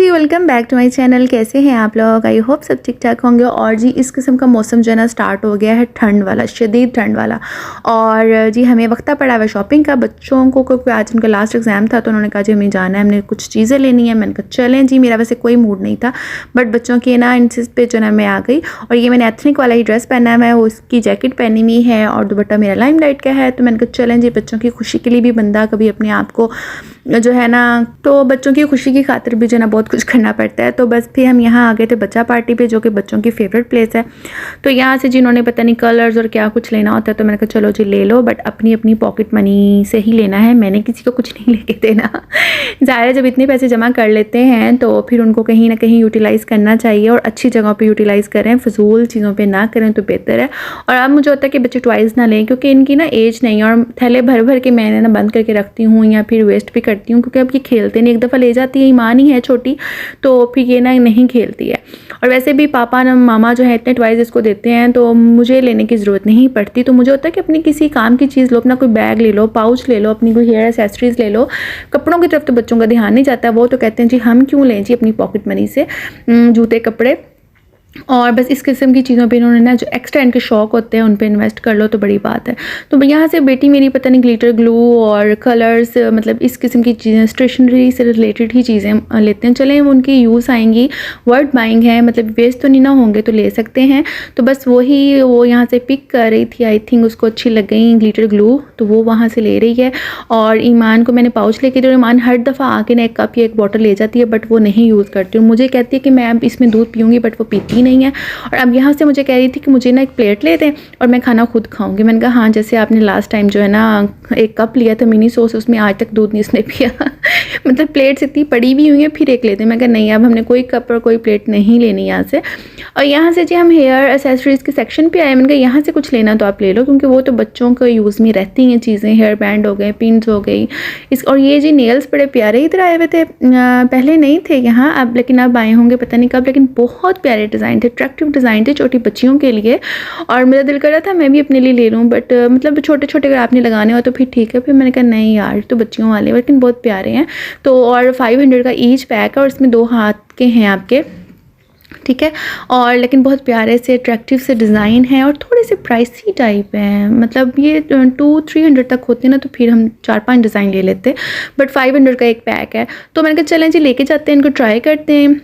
Ji, welcome back to my channel. कैसे हैं आप लोग? आई होप सब ठीक ठाक होंगे। और जी इस किस्म का मौसम जो है ना स्टार्ट हो गया है, ठंड वाला, शदीद ठंड वाला। और जी हमें वक्ता पड़ा हुआ शॉपिंग का। बच्चों को क्योंकि आज उनका लास्ट एग्ज़ाम था तो उन्होंने कहा जी हमें जाना है, हमने कुछ चीज़ें लेनी है। मैंने कहा चलें जी। मेरा वैसे कोई मूड नहीं था बट बच्चों के ना इंसिस्ट पे जो ना मैं आ गई। और ये मैंने एथनिक वाला ही ड्रेस पहना हुआ है, उसकी जैकेट पहनी हुई है और दुपट्टा मेरा लाइमलाइट का है। तो मैंने कहा चलें जी, बच्चों की खुशी के लिए भी बंदा कभी अपने आप को जो है ना, तो बच्चों की खुशी की खातिर भी जो ना बहुत कुछ करना पड़ता है। तो बस फिर हम यहाँ आ गए थे बच्चा पार्टी पे, जो कि बच्चों की फेवरेट प्लेस है। तो यहाँ से जिन्होंने पता नहीं कलर्स और क्या कुछ लेना होता है तो मैंने कहा चलो जी ले लो, बट अपनी अपनी पॉकेट मनी से ही लेना है, मैंने किसी को कुछ नहीं लेके देना। ज़ाहिर है जब इतने पैसे जमा कर लेते हैं तो फिर उनको कहीं ना कहीं यूटिलाइज़ करना चाहिए और अच्छी जगहों पर यूटिलाइज़ करें, फजूल चीज़ों पर ना करें तो बेहतर है। और अब मुझे होता है कि बच्चे टॉयज़ ना लें क्योंकि इनकी ना एज नहीं है, और थैले भर भर के मैंने ना बंद करके रखती हूँ या फिर वेस्ट भी करती हूँ क्योंकि अब ये खेलते नहीं। एक दफ़ा ले जाती है, ईमान ही है छोटी, तो फिर ये ना नहीं खेलती है। और वैसे भी पापा ना मामा जो है इतने टॉयज़ इसको देते हैं तो मुझे लेने की ज़रूरत नहीं पड़ती। तो मुझे होता है कि अपनी किसी काम की चीज़ लो, अपना कोई बैग ले लो, पाउच ले लो, अपनी कोई हेयर एक्सेसरीज़ ले लो। कपड़ों की तरफ तो बच्चों का ध्यान नहीं जाता, वो तो कहते हैं जी हम क्यों लें जी अपनी पॉकेट मनी से जूते कपड़े। और बस इस किस्म की चीज़ों पे इन्होंने ना जो एक्स्ट्रा इनके शौक होते हैं उन पे इन्वेस्ट कर लो तो बड़ी बात है। तो यहाँ से बेटी मेरी पता नहीं ग्लिटर ग्लू और कलर्स, मतलब इस किस्म की चीज़ें, स्टेशनरी से रिलेटेड ही चीज़ें लेते हैं। चलें वो उनकी यूज़ आएंगी, वर्थ बाइंग है, मतलब वेस्ट तो नहीं ना होंगे तो ले सकते हैं। तो बस वही वो यहाँ से पिक कर रही थी, आई थिंक उसको अच्छी लग गई ग्लिटर ग्लू तो वो वहाँ से ले रही है। और ईमान को मैंने पाउच लेके दिया, ईमान हर दफ़ा आके ना एक कप या एक बॉटल ले जाती है बट वो नहीं यूज़ करती हूँ। मुझे कहती है कि मैं अब इसमें दूध पीऊँगी बट वो पीती नहीं है। और अब यहाँ से मुझे कह रही थी कि मुझे ना एक प्लेट ले दें और मैं खाना खुद खाऊंगी। मैंने कहा हाँ, जैसे आपने लास्ट टाइम जो है ना एक कप लिया था मिनी सॉस, उसमें आज तक दूध नहीं इसने पिया। मतलब प्लेट्स इतनी पड़ी भी हुई है, फिर एक लेते हैं। मैं कहा नहीं, अब हमने कोई कप और कोई प्लेट नहीं लेनी यहाँ से। और यहाँ से जी हम हेयर एक्सेसरीज़ के सेक्शन पे आए। मैंने कहा यहाँ से कुछ लेना तो आप ले लो क्योंकि वो तो बच्चों को यूज़ में रहती हैं चीज़ें, हेयर बैंड हो गए, पिन्स हो गई इस। और ये जी नेल्स बड़े प्यारे इधर आए हुए थे, पहले नहीं थे यहाँ अब, लेकिन अब आए होंगे पता नहीं कब। लेकिन बहुत प्यारे डिज़ाइन थे, अट्रैक्टिव डिज़ाइन थे छोटी बच्चियों के लिए। और मेरा दिल कर रहा था मैं भी अपने लिए ले लूँ बट मतलब छोटे छोटे अगर आपने लगाने हो तो फिर ठीक है। फिर मैंने कहा नहीं यार तो बच्चियों वाले, लेकिन बहुत प्यारे हैं। तो और 500 का ईच पैक है और इसमें 2 हाथ के हैं आपके, ठीक है। और लेकिन बहुत प्यारे से अट्रैक्टिव से डिज़ाइन है और थोड़े से प्राइसी टाइप हैं। मतलब ये 200-300 तक होते हैं ना तो फिर हम 4-5 डिज़ाइन ले लेते, बट 500 का एक पैक है। तो मैंने कहा चलें जी लेके जाते हैं, इनको ट्राई करते हैं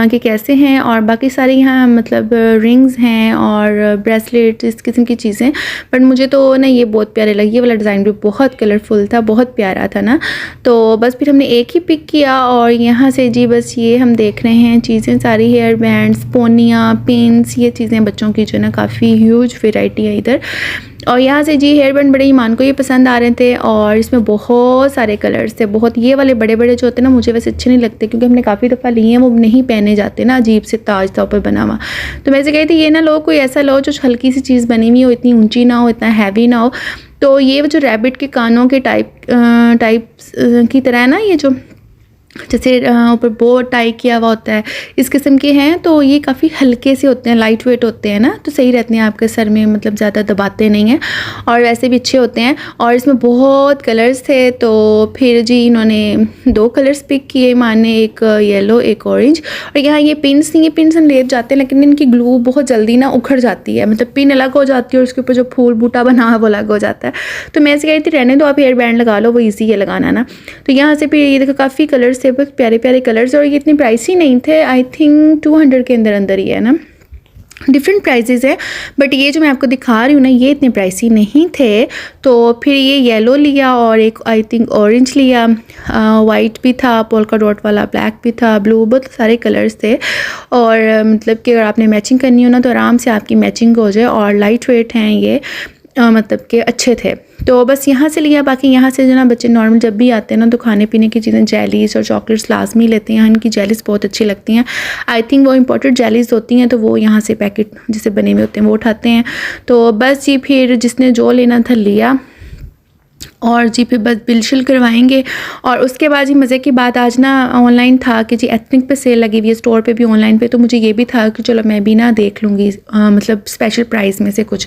कि कैसे हैं। और बाकी सारी यहाँ मतलब रिंग्स हैं और ब्रेसलेट, इस किस्म की चीज़ें। बट मुझे तो ना ये बहुत प्यारे लगे, ये वाला डिज़ाइन भी बहुत कलरफुल था, बहुत प्यारा था ना। तो बस फिर हमने एक ही पिक किया और यहाँ से जी बस ये हम देख रहे हैं चीज़ें सारी, हेयर बैंड्स, पोनियाँ, पिन्स, ये चीज़ें बच्चों की जो है ना काफ़ी ह्यूज वेराइटी है इधर। और यहाँ से जी हेयर बैंड बड़े ईमान को ये पसंद आ रहे थे और इसमें बहुत सारे कलर्स थे, बहुत। ये वाले बड़े बड़े जो होते हैं ना मुझे वैसे अच्छे नहीं लगते क्योंकि हमने काफ़ी दफ़ा लिए हैं, वो नहीं पहने जाते ना, अजीब से ताज था ऊपर बना हुआ। तो मैं से कही थी ये ना लो, कोई ऐसा लो जो हल्की सी चीज़ बनी हुई हो, इतनी ऊंची ना हो, इतना हैवी ना हो। तो ये जो रैबिट के कानों के टाइप की तरह है ना, ये जो जैसे ऊपर बो टाई किया हुआ होता है, इस किस्म के हैं। तो ये काफ़ी हल्के से होते हैं, लाइट वेट होते हैं ना, तो सही रहते हैं आपके सर में, मतलब ज़्यादा दबाते नहीं हैं और वैसे भी अच्छे होते हैं। और इसमें बहुत कलर्स थे तो फिर जी इन्होंने 2 कलर्स पिक किए, माने एक येलो एक ऑरेंज। और यहाँ ये पिन्स नहीं है, पिन्स हम ले जाते हैं लेकिन इनकी ग्लू बहुत जल्दी ना उखड़ जाती है, मतलब पिन अलग हो जाती है और उसके ऊपर जो फूल बूटा बना है वो अलग हो जाता है। तो मैं ऐसे कही थी रहने दो, आप हेयर बैंड लगा लो, वो ईजी है लगाना ना। तो यहाँ से फिर ये देखो काफ़ी कलर्स थे, बहुत प्यारे प्यारे कलर्स। और ये इतनी प्राइसी नहीं थे, आई थिंक 200 के अंदर अंदर ही है ना, डिफरेंट प्राइजेज़ है। बट ये जो मैं आपको दिखा रही हूँ ना ये इतने प्राइसी नहीं थे। तो फिर ये येलो लिया और एक आई थिंक ऑरेंज लिया, वाइट भी था, पोल्का डॉट वाला, ब्लैक भी था, ब्लू, बहुत सारे कलर्स थे। और मतलब कि अगर आपने मैचिंग करनी हो ना तो आराम से आपकी मैचिंग हो जाए। और लाइट वेट हैं ये, मतलब कि अच्छे थे। तो बस यहाँ से लिया। बाकी यहाँ से जो ना बच्चे नॉर्मल जब भी आते हैं ना तो खाने पीने की चीज़ें, जेलीज़ और चॉकलेट्स लाजमी लेते हैं। इनकी जेलीज़ बहुत अच्छी लगती हैं, आई थिंक वो इम्पोर्टेड जेलीज़ होती हैं, तो वो यहाँ से पैकेट जिसे बने हुए होते हैं वो उठाते हैं। तो बस जी फिर जिसने जो लेना था लिया। और जी फिर बस बिल शिल करवाएंगे। और उसके बाद जी मज़े की बात, आज ना ऑनलाइन था कि जी एथनिक पे सेल लगी हुई है, स्टोर पे भी ऑनलाइन पे, तो मुझे ये भी था कि चलो मैं भी ना देख लूँगी मतलब स्पेशल प्राइस में से कुछ।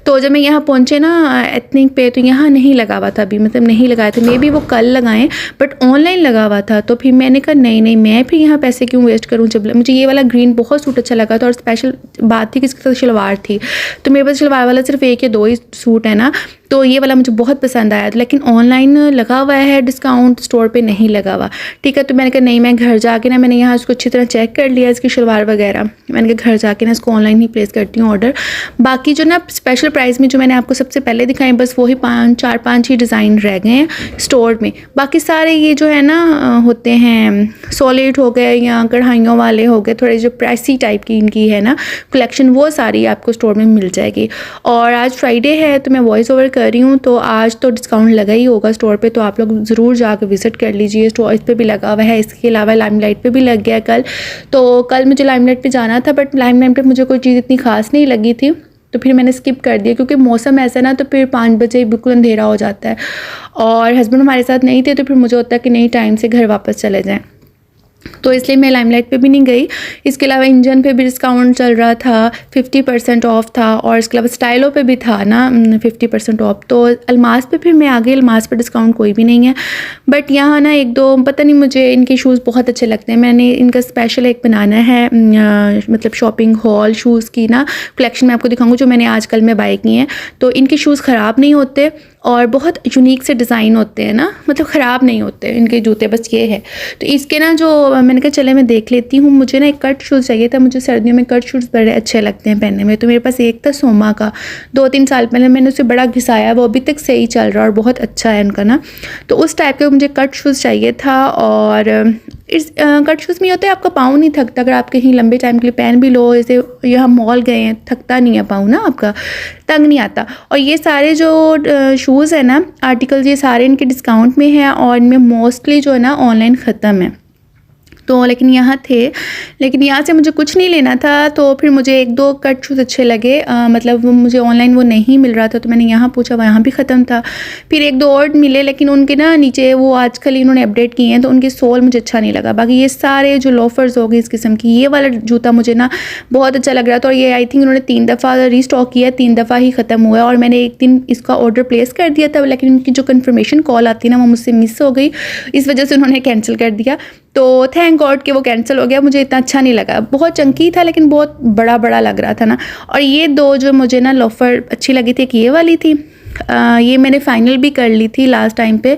तो जब मैं यहाँ पहुँचे ना एथनिक पे, तो यहाँ नहीं लगा हुआ था अभी, मतलब नहीं लगाए थे, मे बी वो कल लगाएं, बट ऑनलाइन लगा हुआ था। तो फिर मैंने कहा नहीं नहीं, मैं फिर यहाँ पैसे क्यों वेस्ट करूँ, जब मुझे ये वाला ग्रीन बहुत सूट अच्छा लगा था। और स्पेशल बात थी कि इसके साथ शलवार थी, तो मेरे पास शलवार वाला सिर्फ 1 या 2 ही सूट है ना, तो ये वाला मुझे बहुत पसंद आया। लेकिन ऑनलाइन लगा हुआ है डिस्काउंट, स्टोर पे नहीं लगा हुआ। ठीक है, तो मैंने कहा नहीं, मैं घर जाके ना, मैंने यहाँ इसको अच्छी तरह चेक कर लिया इसकी शलवार वगैरह, मैंने कहा घर जाके ना इसको ऑनलाइन ही प्लेस करती हूँ ऑर्डर। बाकी जो ना स्पेशल प्राइस में जो मैंने आपको सबसे पहले दिखाए, बस वही 4-5 ही डिज़ाइन रह गए हैं स्टोर में। बाकी सारे ये जो है ना होते हैं सॉलिड हो गए या कढ़ाइयों वाले हो गए, थोड़े जो प्राइसी टाइप की इनकी है ना कलेक्शन, वो सारी आपको स्टोर में मिल जाएगी। और आज फ्राइडे है तो मैं वॉइस ओवर कर रही हूँ, तो आज तो डिस्काउंट लगा ही होगा स्टोर पे, तो आप लोग ज़रूर जाकर विज़िट कर लीजिए। स्टोर इस पर भी लगा हुआ है, इसके अलावा लाइमलाइट पे भी लग गया कल। तो कल मुझे लाइमलाइट पे जाना था, बट लाइमलाइट पे मुझे कोई चीज़ इतनी खास नहीं लगी थी, तो फिर मैंने स्किप कर दिया, क्योंकि मौसम ऐसा ना, तो फिर 5 बजे बिल्कुल अंधेरा हो जाता है। और हस्बैंड हमारे साथ नहीं थे, तो फिर मुझे होता है कि नहीं, टाइम से घर वापस चले जाएँ, तो इसलिए मैं लाइमलाइट पे भी नहीं गई। इसके अलावा इंजन पे भी डिस्काउंट चल रहा था, 50% ऑफ था, और इसके अलावा स्टाइलो पे भी था ना 50% ऑफ। तो अलमास पे फिर मैं आ गई, अलमास पे डिस्काउंट कोई भी नहीं है, बट यहाँ ना 1-2 पता नहीं, मुझे इनके शूज़ बहुत अच्छे लगते हैं। मैंने इनका स्पेशल एक बनाना है मतलब शॉपिंग हॉल शूज़ की ना कलेक्शन, मैं आपको दिखाऊंगी जो मैंने आजकल में बाई की हैं। तो इनके शूज़ ख़राब नहीं होते और बहुत यूनिक से डिज़ाइन होते हैं ना, मतलब ख़राब नहीं होते इनके जूते, बस ये है। तो इसके ना जो मैंने कहा चले मैं देख लेती हूँ, मुझे ना एक कट शूज़ चाहिए था, मुझे सर्दियों में कट शूज़ बड़े अच्छे लगते हैं पहनने में। तो मेरे पास एक था सोमा का, 2-3 साल पहले मैंने उसे बड़ा घिसाया, वो अभी तक सही चल रहा है और बहुत अच्छा है उनका ना। तो उस टाइप का मुझे कट शूज़ चाहिए था। और इस कट शूज़ में होता है आपका पाँव नहीं थकता, अगर आप कहीं लंबे टाइम के लिए पहन भी लो, जैसे यहाँ मॉल गए हैं, थकता नहीं है पाँव ना, आपका तंग नहीं आता। और ये सारे जो शूज़ है ना आर्टिकल्स, ये सारे इनके डिस्काउंट में हैं, और इनमें मोस्टली जो है ना ऑनलाइन ख़त्म है। तो लेकिन यहाँ थे, लेकिन यहाँ से मुझे कुछ नहीं लेना था, तो फिर मुझे 1-2 कट शूज़ अच्छे लगे, मतलब वो मुझे ऑनलाइन वो नहीं मिल रहा था, तो मैंने यहाँ पूछा, वहाँ भी ख़त्म था। फिर 1-2 और मिले, लेकिन उनके ना नीचे वो आजकल इन्होंने अपडेट किए हैं, तो उनके सोल मुझे अच्छा नहीं लगा। बाकी ये सारे जो लोफर्स हो गए इस किस्म की, ये वाला जूता मुझे ना बहुत अच्छा लग रहा था, और ये आई थिंक उन्होंने 3 दफ़ा रीस्टॉक किया, 3 दफ़ा ही ख़त्म हुआ है। और मैंने एक दिन इसका ऑर्डर प्लेस कर दिया था, लेकिन उनकी जो कन्फर्मेशन कॉल आती है ना, वो मुझसे मिस हो गई, इस वजह से उन्होंने कैंसिल कर दिया। तो थैंक गॉड कि वो कैंसिल हो गया, मुझे इतना अच्छा नहीं लगा, बहुत चंकी था लेकिन बहुत बड़ा बड़ा लग रहा था ना। और ये 2 जो मुझे ना लोफर अच्छी लगी थी, एक ये वाली थी, ये मैंने फ़ाइनल भी कर ली थी लास्ट टाइम पे,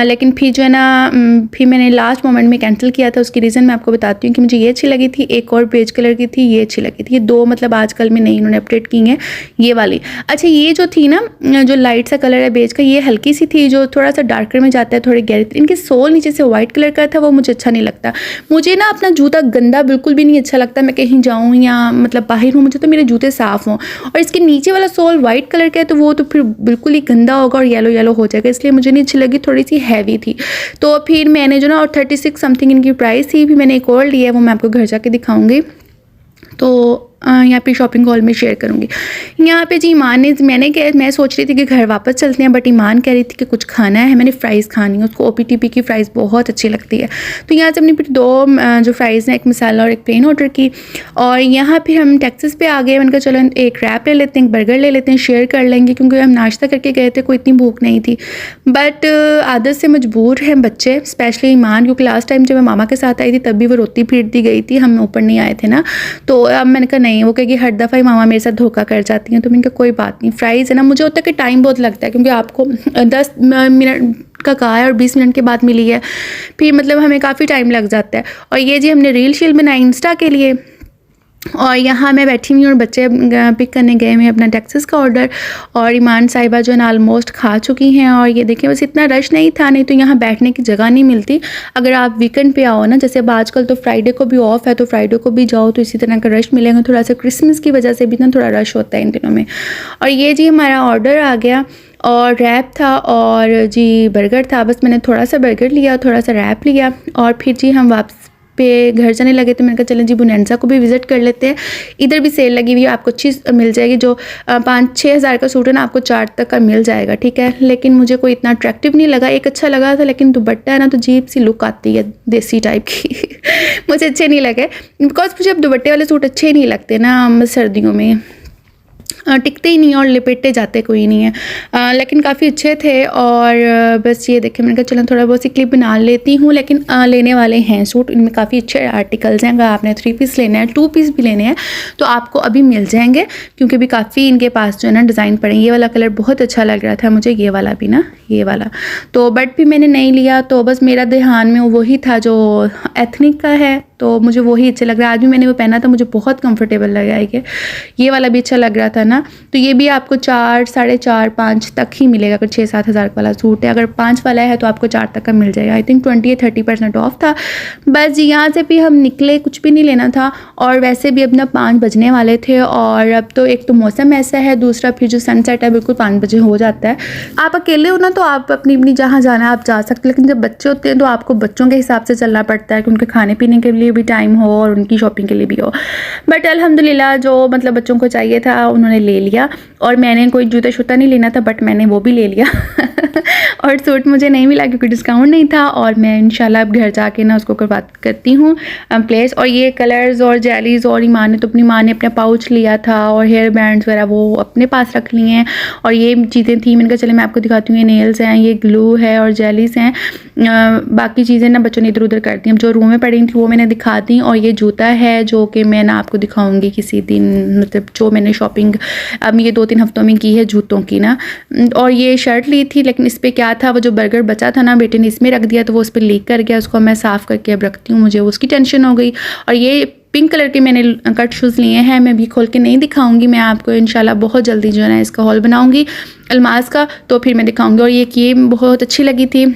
लेकिन फिर जो है ना फिर मैंने लास्ट मोमेंट में कैंसिल किया था। उसकी रीज़न मैं आपको बताती हूँ कि मुझे ये अच्छी लगी थी, एक और बेज कलर की थी, ये अच्छी लगी थी। ये 2 मतलब आजकल में नहीं इन्होंने अपडेट की हैं, ये वाली। अच्छा, ये जो थी ना, जो लाइट सा कलर है बेज का, ये हल्की सी थी, जो थोड़ा सा डार्कर में जाता है, थोड़ी गहरी। इनके सोल नीचे से वाइट कलर का था, वो मुझे अच्छा नहीं लगता। मुझे ना अपना जूता गंदा बिल्कुल भी नहीं अच्छा लगता, मैं कहीं जाऊँ या मतलब बाहर हूँ, मुझे तो मेरे जूते साफ़ हों। और इसके नीचे वाला सोल वाइट कलर का है, तो वो तो फिर बिल्कुल ही गंदा होगा और येलो येलो हो जाएगा, इसलिए मुझे नहीं अच्छी लगी, थोड़ी सी हैवी थी। तो फिर मैंने जो ना, और 36 समथिंग इनकी प्राइस थी, फिर मैंने एक और लिया है, वो मैं आपको घर जाके दिखाऊंगी। तो यहाँ पे शॉपिंग हॉल में शेयर करूँगी। यहाँ पे जी ईमान ने, मैं सोच रही थी कि घर वापस चलते हैं, बट ईमान कह रही थी कि कुछ खाना है, मैंने फ़्राइज़ खानी है, उसको OPTP की फ़्राइज़ बहुत अच्छी लगती है। तो यहाँ से हमने फिर 2 जो फ़्राइज़ हैं, एक मसाला और एक प्लेन ऑर्डर की। और यहाँ फिर हम टेक्सास पे आ गए, मैंने कहा चलो एक रैप ले लेते हैं, एक बर्गर ले लेते हैं, शेयर कर लेंगे, क्योंकि हम नाश्ता करके गए थे, कोई इतनी भूख नहीं थी। बट आदत से मजबूर हैं बच्चे, स्पेशली ईमान, क्योंकि लास्ट टाइम जब मैं मामा के साथ आई थी तब भी वो रोती पीटती गई थी, हम ऊपर नहीं आए थे ना। तो अब मैंने कहा नहीं, वो कहेगी हर दफ़ा ही मामा मेरे साथ धोखा कर जाती हैं। तो मैंने कहा कोई बात नहीं, फ़्राइज़ है ना, मुझे होता है कि टाइम बहुत लगता है, क्योंकि आपको 10 मिनट का कहा है और 20 मिनट के बाद मिली है, फिर मतलब हमें काफ़ी टाइम लग जाता है। और ये जी हमने रील शील बनाई इंस्टा के लिए, और यहाँ मैं बैठी हुई हूँ और बच्चे पिक करने गए हैं अपना टेक्सास का ऑर्डर। और ईमान साहिबा जो है ना ऑलमोस्ट खा चुकी हैं। और ये देखें, बस इतना रश नहीं था, नहीं तो यहाँ बैठने की जगह नहीं मिलती। अगर आप वीकेंड पे आओ ना, जैसे अब आजकल तो फ्राइडे को भी ऑफ है, तो फ्राइडे को भी जाओ तो इसी तरह का रश मिलेगा। थोड़ा सा क्रिसमस की वजह से भी ना थोड़ा रश होता है इन दिनों में। और ये जी हमारा ऑर्डर आ गया, और रैप था और जी बर्गर था। बस मैंने थोड़ा सा बर्गर लिया, थोड़ा सा रैप लिया, और फिर जी हम वापस पे घर जाने लगे तो मैंने कहा चलें जी बोनांजा को भी विज़िट कर लेते हैं। इधर भी सेल लगी हुई है, आपको अच्छी मिल जाएगी। जो 5-6 हज़ार का सूट है ना आपको 4 तक का मिल जाएगा, ठीक है। लेकिन मुझे कोई इतना अट्रैक्टिव नहीं लगा, एक अच्छा लगा था लेकिन दुपट्टा है ना तो अजीब सी लुक आती है देसी टाइप की मुझे अच्छे नहीं लगे, बिकॉज मुझे अब दुपट्टे वाले सूट अच्छे नहीं लगते ना सर्दियों में, टिकते ही नहीं और लिपेटे जाते कोई नहीं है। लेकिन काफ़ी अच्छे थे और बस ये देखें, मैंने कहा चलो थोड़ा बहुत सी क्लिप बना लेती हूँ। लेकिन लेने वाले हैं सूट, इनमें काफ़ी अच्छे आर्टिकल्स हैं। अगर आपने 3 पीस लेने हैं, 2 पीस भी लेने हैं तो आपको अभी मिल जाएंगे, क्योंकि अभी काफ़ी इनके पास जो है ना डिज़ाइन पड़े। ये वाला कलर बहुत अच्छा लग रहा था मुझे, ये वाला भी ना, ये वाला तो, बट भी मैंने नहीं लिया। तो बस मेरा ध्यान में वही था जो एथनिक का है, तो मुझे वही अच्छा लग रहा है। आज भी मैंने वो पहना था, मुझे बहुत कंफर्टेबल लगा है। ये वाला भी अच्छा लग रहा था ना, तो ये भी आपको 4, 4.5, 5 तक ही मिलेगा। अगर 6-7 हज़ार वाला सूट है, अगर 5 वाला है तो आपको 4 तक का मिल जाएगा। आई थिंक 20 या 30% ऑफ था। बस जी यहाँ से भी हम निकले, कुछ भी नहीं लेना था और वैसे भी अब ना 5 बजने वाले थे। और अब तो एक तो मौसम ऐसा है, दूसरा फिर जो सनसेट है बिल्कुल 5 बजे हो जाता है। आप अकेले हो ना तो आप अपनी जहाँ जाना है आप जा सकते, लेकिन जब बच्चे होते हैं तो आपको बच्चों के हिसाब से चलना पड़ता है कि उनके खाने पीने के लिए भी टाइम हो और उनकी शॉपिंग के लिए भी हो। बट अल्हम्दुलिल्लाह जो मतलब बच्चों को चाहिए था उन्होंने ले लिया, और मैंने कोई जूता शूता नहीं लेना था बट मैंने वो भी ले लिया और सूट मुझे नहीं मिला क्योंकि डिस्काउंट नहीं था, और मैं इंशाल्लाह अब घर जाके ना उसको करती हूँ प्लेस। और ये कलर्स और जेलीज़ और ईमान ने तो अपनी माँ ने अपना पाउच लिया था और हेयर बैंड्स वगैरह वो अपने पास रख लिए हैं। और ये चीज़ें थी, मैंने कहा चले मैं आपको दिखाती हूँ। ये नेल्स हैं, ये ग्लू है और जेलीज़ हैं। बाकी चीज़ें ना बच्चों ने इधर उधर कर दी, जो रूम में पड़ी थी वो मैंने दिखा दी। और ये जूता है जो कि मैं ना आपको दिखाऊंगी किसी दिन, मतलब जो मैंने शॉपिंग अब ये 2-3 हफ्तों में की है जूतों की ना। और ये शर्ट ली थी, लेकिन इस पर क्या था, वो जो बर्गर बचा था ना बेटे ने इसमें रख दिया, तो वो उस पर लीक कर गया। उसको मैं साफ़ करके अब रखती हूँ, मुझे उसकी टेंशन हो गई। और ये पिंक कलर के मैंने कट शूज़ लिए हैं, मैं भी खोल के नहीं दिखाऊंगी, मैं आपको इंशाल्लाह बहुत जल्दी जो है ना इसका हॉल बनाऊंगी अलमास का, तो फिर मैं दिखाऊंगी। और ये बहुत अच्छी लगी थी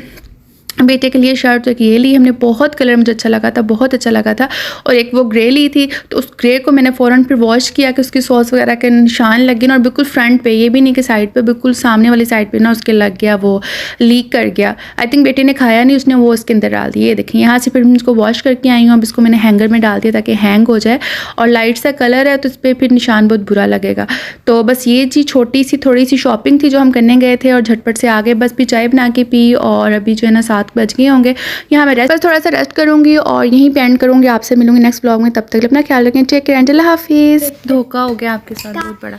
बेटे के लिए शर्ट, तो एक ये ली हमने, बहुत कलर मुझे अच्छा लगा था, बहुत अच्छा लगा था। और एक वो ग्रे ली थी, तो उस ग्रे को मैंने फ़ौरन फिर वॉश किया कि उसकी सॉस वगैरह के निशान लगे ना, और बिल्कुल फ्रंट पे, ये भी नहीं कि साइड पे, बिल्कुल सामने वाली साइड पे ना उसके लग गया, वो लीक कर गया। आई थिंक बेटे ने खाया नहीं, उसने वो उसके अंदर डाल दिया। ये देखिए यहाँ से फिर मैं इसको वॉश करके आई हूँ। अब इसको मैंने हैंगर में डाल दिया ताकि हैंग हो जाए, और लाइट सा कलर है तो इस पर फिर निशान बहुत बुरा लगेगा। तो बस ये चीज़ छोटी सी थोड़ी सी शॉपिंग थी जो हम करने गए थे, और झटपट से आगे बस भी चाय बना के पी। और अभी जो है ना 7 बज गए होंगे, यहाँ मैं रेस्ट, थोड़ा सा रेस्ट करूँगी और यहीं पे एंड करूँगी। आपसे मिलूंगी नेक्स्ट ब्लॉग में, तब तक अपना ख्याल रखें। टेक केयर, अल्लाह हाफिज़। धोखा हो गया आपके साथ बहुत बड़ा।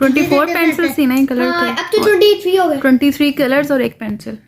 24 पेंसिल्स थी ना, कलर थे, अब तो 23 हो गए। 23 कलर्स और एक पेंसिल।